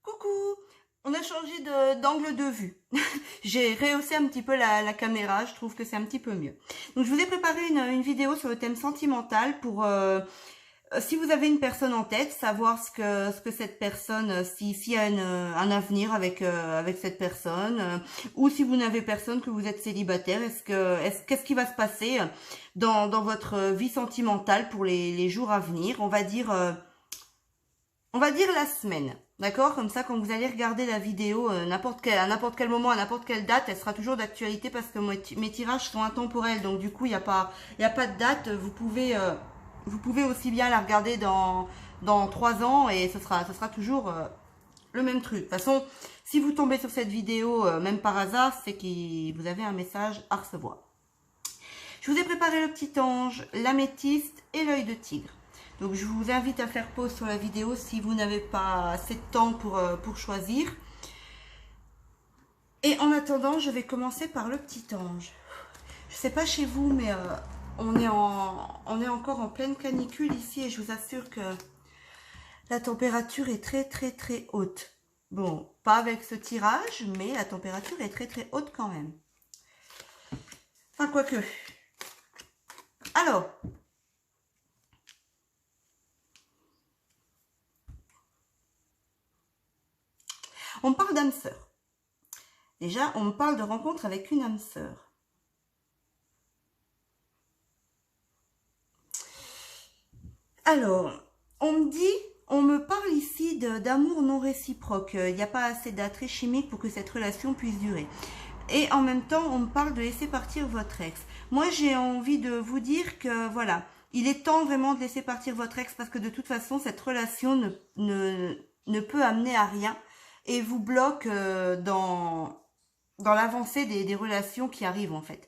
Coucou! On a changé d'angle de vue. J'ai rehaussé un petit peu la caméra, je trouve que c'est un petit peu mieux. Donc je vous ai préparé une vidéo sur le thème sentimental pour, si vous avez une personne en tête, savoir ce que cette personne, s'il y a un avenir avec cette personne, ou si vous n'avez personne, que vous êtes célibataire, qu'est-ce qui va se passer dans votre vie sentimentale pour les jours à venir, on va dire la semaine, d'accord? Comme ça, quand vous allez regarder la vidéo à n'importe quel moment, à n'importe quelle date, elle sera toujours d'actualité parce que mes tirages sont intemporels. Donc du coup, il y a pas de date. Vous pouvez aussi bien la regarder dans 3 ans et ce sera toujours le même truc. De toute façon, si vous tombez sur cette vidéo, même par hasard, c'est que vous avez un message à recevoir. Je vous ai préparé le petit ange, l'améthyste et l'œil de tigre. Donc je vous invite à faire pause sur la vidéo si vous n'avez pas assez de temps pour choisir. Et en attendant, je vais commencer par le petit ange. Je ne sais pas chez vous, mais on est encore en pleine canicule ici et je vous assure que la température est très très très haute. Bon, pas avec ce tirage, mais la température est très très haute quand même. Enfin, quoique. Alors, on parle d'âme sœur. Déjà, on me parle de rencontre avec une âme sœur. Alors, on me parle ici d'amour non réciproque. Il n'y a pas assez d'attrait chimique pour que cette relation puisse durer. Et en même temps, on me parle de laisser partir votre ex. Moi, j'ai envie de vous dire que, voilà, il est temps vraiment de laisser partir votre ex parce que de toute façon, cette relation ne peut amener à rien et vous bloque dans l'avancée des relations qui arrivent en fait.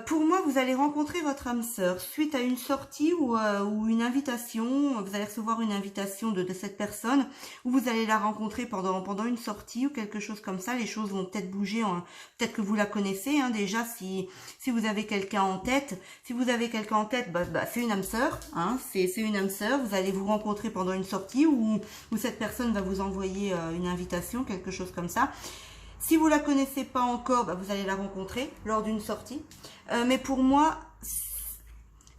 Pour moi, vous allez rencontrer votre âme sœur suite à une sortie ou une invitation. Vous allez recevoir une invitation de cette personne ou vous allez la rencontrer pendant une sortie ou quelque chose comme ça. Les choses vont peut-être bouger. Peut-être que vous la connaissez déjà si vous avez quelqu'un en tête. Si vous avez quelqu'un en tête, c'est une âme sœur. C'est une âme sœur. Vous allez vous rencontrer pendant une sortie ou cette personne va vous envoyer une invitation, quelque chose comme ça. Si vous la connaissez pas encore, vous allez la rencontrer lors d'une sortie. Mais pour moi,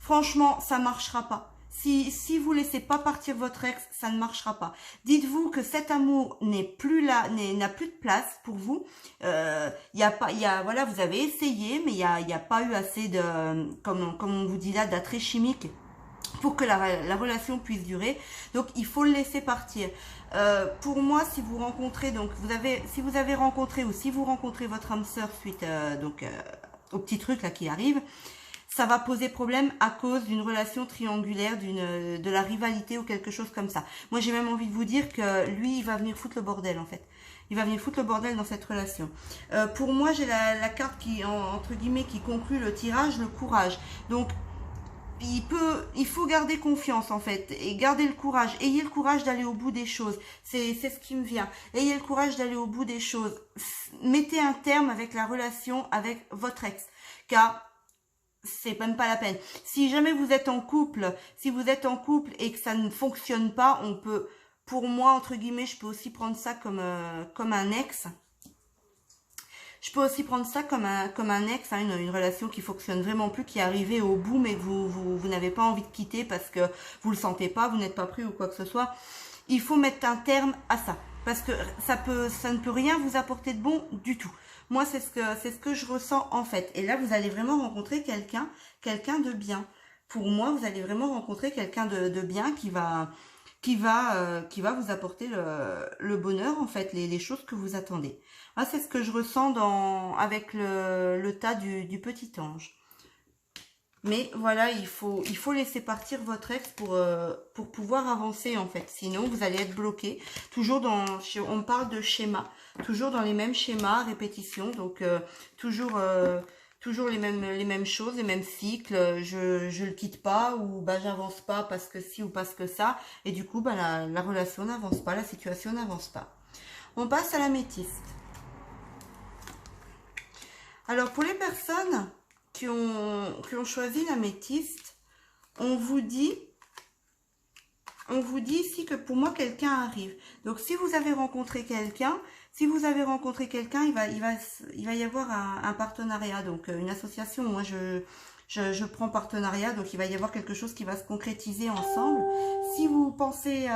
franchement, ça marchera pas. Si vous laissez pas partir votre ex, ça ne marchera pas. Dites-vous que cet amour n'est plus là, n'a plus de place pour vous. Voilà, vous avez essayé, mais il y a pas eu assez de, comme on vous dit là, d'attrait chimique pour que la relation puisse durer. Donc il faut le laisser partir. Pour moi, si vous rencontrez, donc si vous avez rencontré ou si vous rencontrez votre âme sœur suite au petit truc là qui arrive, ça va poser problème à cause d'une relation triangulaire, de la rivalité ou quelque chose comme ça. Moi, j'ai même envie de vous dire que lui, il va venir foutre le bordel en fait. Il va venir foutre le bordel dans cette relation. Pour moi, j'ai la carte qui, entre guillemets, qui conclut le tirage, le courage. Donc, il faut garder confiance en fait et garder le courage. Ayez le courage d'aller au bout des choses. C'est ce qui me vient. Ayez le courage d'aller au bout des choses. Mettez un terme avec la relation avec votre ex, car c'est même pas la peine. Si jamais vous êtes en couple, et que ça ne fonctionne pas, pour moi entre guillemets, je peux aussi prendre ça comme un ex. Je peux aussi prendre ça comme un ex, une relation qui fonctionne vraiment plus, qui est arrivée au bout, mais vous n'avez pas envie de quitter parce que vous le sentez pas, vous n'êtes pas pris ou quoi que ce soit. Il faut mettre un terme à ça parce que ça ne peut rien vous apporter de bon du tout. Moi, c'est ce que je ressens en fait. Et là, vous allez vraiment rencontrer quelqu'un de bien. Pour moi, vous allez vraiment rencontrer quelqu'un de bien qui va vous apporter le bonheur en fait, les choses que vous attendez. Ah, c'est ce que je ressens avec le tas du petit ange. Mais voilà, il faut laisser partir votre ex pour pouvoir avancer en fait. Sinon, vous allez être bloqué. On parle de schéma, toujours dans les mêmes schémas, répétition. Donc toujours les mêmes choses, les mêmes cycles. Je le quitte pas ou j'avance pas parce que ci ou parce que ça. Et du coup, la relation n'avance pas, la situation n'avance pas. On passe à l'améthyste. Alors pour les personnes qui ont choisi l'améthyste, on vous dit on vous dit ici que pour moi, quelqu'un arrive. Donc, si vous avez rencontré quelqu'un, il va y avoir un partenariat, donc une association. Moi, je prends partenariat, donc il va y avoir quelque chose qui va se concrétiser ensemble. Si vous pensez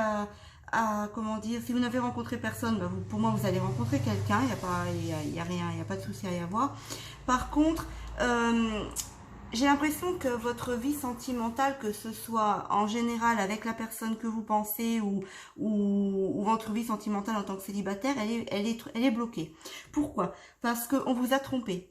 comment dire, si vous n'avez rencontré personne, bah pour moi, vous allez rencontrer quelqu'un. Il y a rien, il n'y a pas de souci à y avoir. Par contre, j'ai l'impression que votre vie sentimentale, que ce soit en général avec la personne que vous pensez ou votre vie sentimentale en tant que célibataire, elle est bloquée. Pourquoi? Parce qu'on vous a trompé.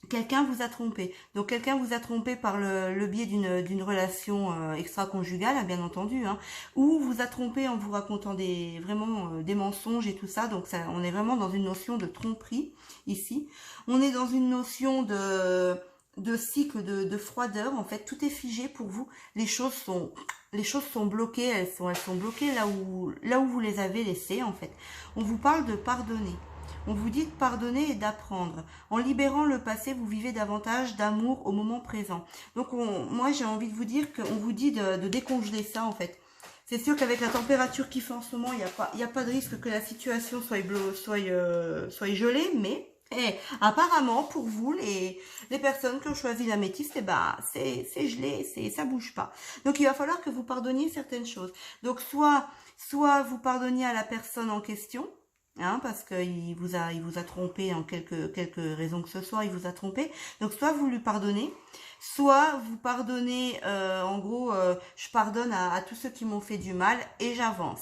Quelqu'un vous a trompé. Donc quelqu'un vous a trompé par le biais d'une relation extra-conjugale, bien entendu, hein, ou vous a trompé en vous racontant vraiment des mensonges et tout ça. Donc ça, on est vraiment dans une notion de tromperie ici. On est dans une notion de cycle de froideur. En fait, tout est figé pour vous. Les choses sont bloquées. Elles sont bloquées là où vous les avez laissées. En fait, on vous parle de pardonner. On vous dit de pardonner et d'apprendre. En libérant le passé, vous vivez davantage d'amour au moment présent. Donc, moi, j'ai envie de vous dire qu'on vous dit de décongeler ça, en fait. C'est sûr qu'avec la température qu'il fait en ce moment, il n'y a pas de risque que la situation soit gelée, mais apparemment, pour vous, les personnes qui ont choisi l'améthyste, c'est gelé, ça bouge pas. Donc, il va falloir que vous pardonniez certaines choses. Donc, soit vous pardonniez à la personne en question, hein, parce qu'il vous a trompé en quelques raisons que ce soit, il vous a trompé. Donc soit vous lui pardonnez, soit vous pardonnez, en gros, je pardonne à tous ceux qui m'ont fait du mal et j'avance.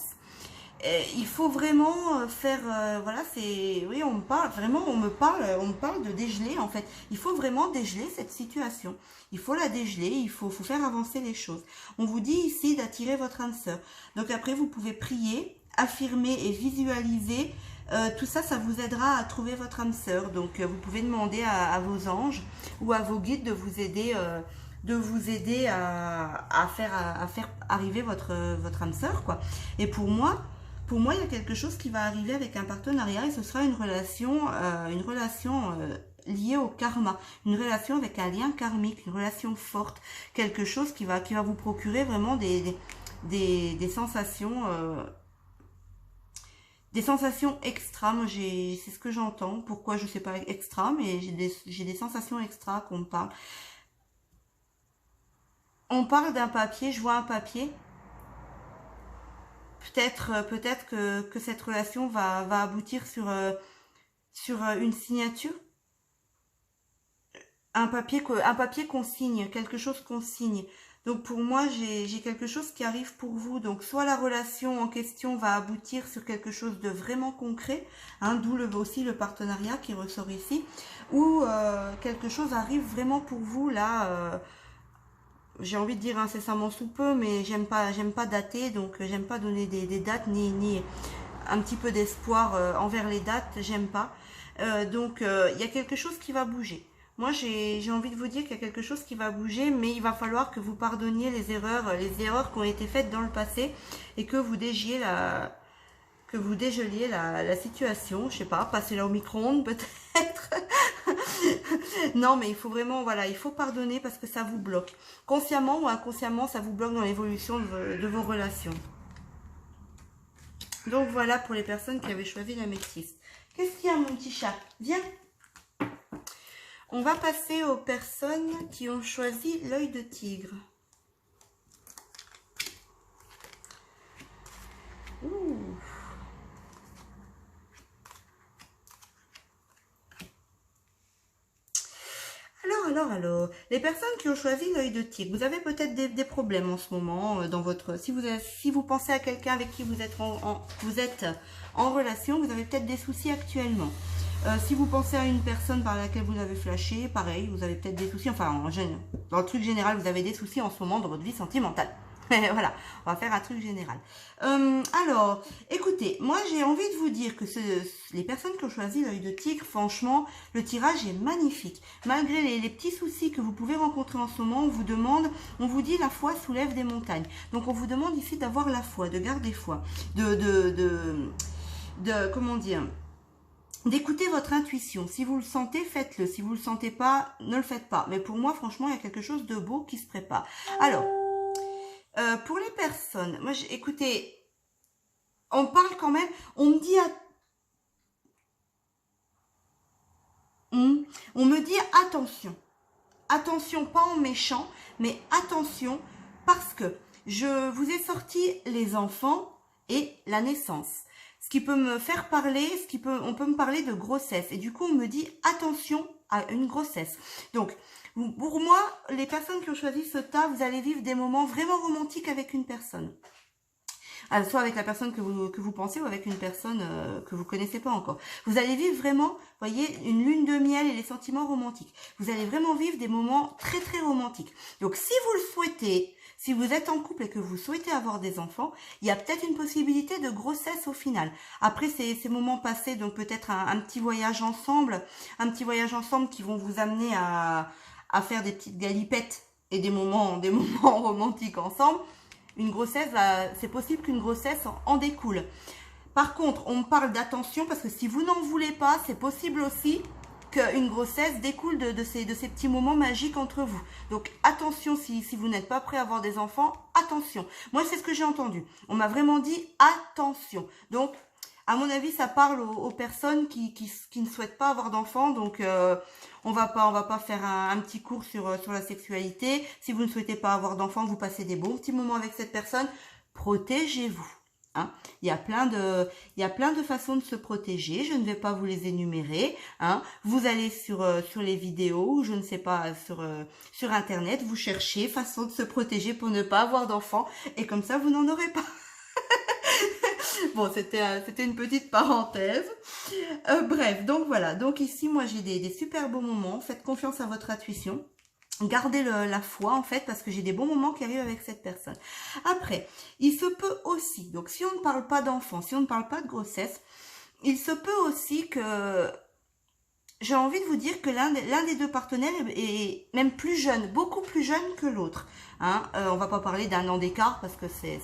Il faut vraiment faire, voilà, oui, on me parle de dégeler en fait. Il faut vraiment dégeler cette situation. Il faut la dégeler, il faut faire avancer les choses. On vous dit ici d'attirer votre âme sœur. Donc après, vous pouvez prier, affirmer et visualiser. Tout ça, ça vous aidera à trouver votre âme sœur. Donc, vous pouvez demander à vos anges ou à vos guides de vous aider à faire arriver votre âme sœur, quoi. Et pour moi, il y a quelque chose qui va arriver avec un partenariat et ce sera une relation liée au karma, une relation avec un lien karmique, une relation forte, quelque chose qui va vous procurer vraiment des sensations. Des sensations extra, moi c'est ce que j'entends. Pourquoi je sais pas extra, mais j'ai des sensations extra qu'on me parle. On parle d'un papier, je vois un papier. Peut-être que cette relation va aboutir sur une signature. Un papier qu'on signe, quelque chose qu'on signe. Donc pour moi, j'ai quelque chose qui arrive pour vous. Donc soit la relation en question va aboutir sur quelque chose de vraiment concret, hein, d'où aussi le partenariat qui ressort ici, ou quelque chose arrive vraiment pour vous là. J'ai envie de dire incessamment sous peu, mais j'aime pas dater, donc j'aime pas donner des dates ni un petit peu d'espoir envers les dates, j'aime pas. Donc il y a quelque chose qui va bouger. Moi, j'ai envie de vous dire qu'il y a quelque chose qui va bouger, mais il va falloir que vous pardonniez les erreurs qui ont été faites dans le passé et que vous dégeliez la situation. Je sais pas, passez-la au micro-ondes peut-être. Non, mais il faut vraiment, voilà, il faut pardonner parce que ça vous bloque. Consciemment ou inconsciemment, ça vous bloque dans l'évolution de vos relations. Donc voilà pour les personnes qui avaient choisi l'améthyste. Qu'est-ce qu'il y a, mon petit chat? Viens. On va passer aux personnes qui ont choisi l'œil de tigre. Ouh. Alors, les personnes qui ont choisi l'œil de tigre, vous avez peut-être des problèmes en ce moment dans votre... Si vous pensez à quelqu'un avec qui vous êtes en relation, vous avez peut-être des soucis actuellement. Si vous pensez à une personne par laquelle vous avez flashé, pareil, vous avez peut-être des soucis. Enfin, dans le truc général, vous avez des soucis en ce moment dans votre vie sentimentale. Voilà, on va faire un truc général. Alors, écoutez, moi j'ai envie de vous dire que les personnes qui ont choisi l'œil de tigre, franchement, le tirage est magnifique. Malgré les petits soucis que vous pouvez rencontrer en ce moment, on vous dit la foi soulève des montagnes. Donc on vous demande ici d'avoir la foi, de garder foi, comment dire, d'écouter votre intuition. Si vous le sentez, faites-le. Si vous le sentez pas, ne le faites pas. Mais pour moi, franchement, il y a quelque chose de beau qui se prépare. Alors, Pour les personnes, moi, écoutez, on parle quand même, on me dit, on me dit attention. Attention, pas en méchant, mais attention, parce que je vous ai sorti les enfants et la naissance. Ce qui peut me faire parler, on peut me parler de grossesse. Et du coup, on me dit attention à une grossesse. Donc, pour moi, les personnes qui ont choisi ce tas, vous allez vivre des moments vraiment romantiques avec une personne. Soit avec la personne que vous pensez ou avec une personne que vous connaissez pas encore. Vous allez vivre vraiment, voyez, une lune de miel et les sentiments romantiques. Vous allez vraiment vivre des moments très très romantiques. Donc si vous le souhaitez, si vous êtes en couple et que vous souhaitez avoir des enfants, il y a peut-être une possibilité de grossesse au final. Après ces moments passés, donc peut-être un petit voyage ensemble, qui vont vous amener à faire des petites galipettes et des moments romantiques ensemble. Une grossesse, c'est possible qu'une grossesse en découle. Par contre, on me parle d'attention parce que si vous n'en voulez pas, c'est possible aussi qu'une grossesse découle de ces petits moments magiques entre vous. Donc attention, si vous n'êtes pas prêt à avoir des enfants, attention. Moi, c'est ce que j'ai entendu. On m'a vraiment dit attention. Donc, à mon avis, ça parle aux personnes qui ne souhaitent pas avoir d'enfants. Donc, on va pas faire un petit cours sur la sexualité. Si vous ne souhaitez pas avoir d'enfants, vous passez des bons petits moments avec cette personne. Protégez-vous. Hein. Il y a plein de façons de se protéger. Je ne vais pas vous les énumérer. Hein. Vous allez sur les vidéos ou je ne sais pas sur Internet. Vous cherchez façon de se protéger pour ne pas avoir d'enfants. Et comme ça, vous n'en aurez pas. Bon, c'était une petite parenthèse. Bref, donc voilà. Donc ici, moi, j'ai des super beaux moments. Faites confiance à votre intuition. Gardez la foi, en fait, parce que j'ai des bons moments qui arrivent avec cette personne. Après, il se peut aussi, donc si on ne parle pas d'enfants, si on ne parle pas de grossesse, il se peut aussi que... J'ai envie de vous dire que l'un des deux partenaires est même plus jeune, beaucoup plus jeune que l'autre. Hein. On va pas parler d'un an d'écart parce que c'est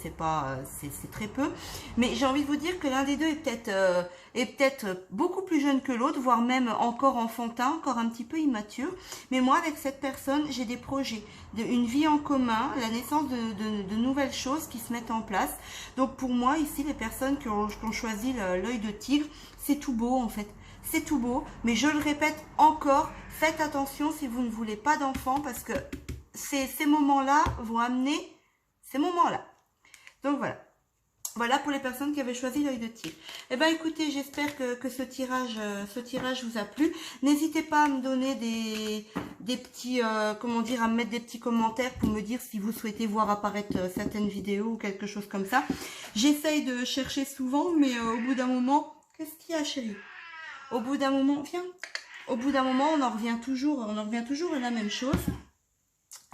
très peu. Mais j'ai envie de vous dire que l'un des deux est peut-être beaucoup plus jeune que l'autre, voire même encore enfantin, encore un petit peu immature. Mais moi, avec cette personne, j'ai des projets, une vie en commun, la naissance de nouvelles choses qui se mettent en place. Donc pour moi, ici, les personnes qui ont choisi l'œil de tigre, c'est tout beau en fait. C'est tout beau, mais je le répète encore, faites attention si vous ne voulez pas d'enfants parce que ces moments-là vont amener ces moments-là. Donc voilà. Voilà pour les personnes qui avaient choisi l'œil de tigre. Eh bien écoutez, j'espère que ce tirage vous a plu. N'hésitez pas à me donner des petits, comment dire, à me mettre des petits commentaires pour me dire si vous souhaitez voir apparaître certaines vidéos ou quelque chose comme ça. J'essaye de chercher souvent, mais au bout d'un moment, qu'est-ce qu'il y a, chérie ? Au bout d'un moment, viens. Au bout d'un moment, on en revient toujours à la même chose.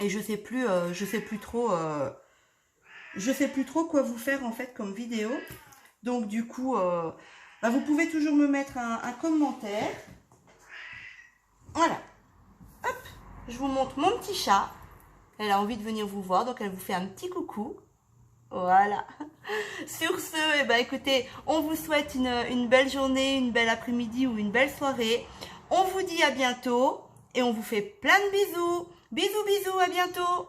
Et je sais plus trop quoi vous faire en fait comme vidéo. Donc du coup, vous pouvez toujours me mettre un commentaire. Voilà. Hop, je vous montre mon petit chat. Elle a envie de venir vous voir, donc elle vous fait un petit coucou. Voilà. Sur ce, eh ben, écoutez, on vous souhaite une belle journée, une belle après-midi ou une belle soirée. On vous dit à bientôt et on vous fait plein de bisous. Bisous, bisous, à bientôt.